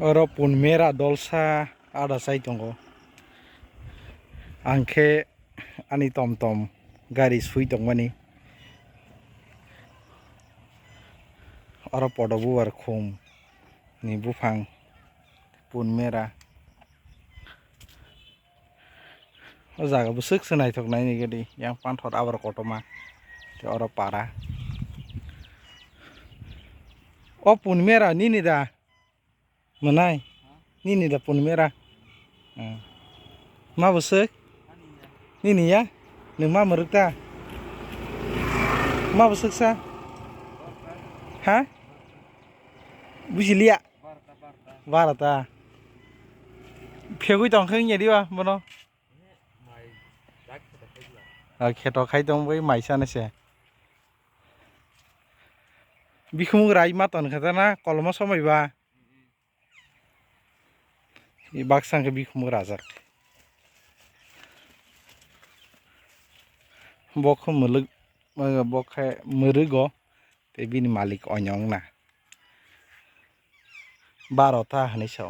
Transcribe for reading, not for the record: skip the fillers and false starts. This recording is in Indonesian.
Ora pun merah dolsa ada sai tongo. Angke ani tom gari sui tong mani. Ora podo buar khum ni bufang pun merah. O jaga busuk senai thok nai ni gadi yang pan thot abar kotoma te ora para. O pun merah ni da manai ni da pun merah. Ma busuk ni ya ni ma merukta ma busuk sa ha bujilia barata phegui tong kheng ye di ba bono kheto khai tong bai maisa na se bikhum rai ma ton khata na kolma somai ba i baksang ke bikhum rajak bok muluk bok khai murugo te bini malik onyong na 12 ta hani so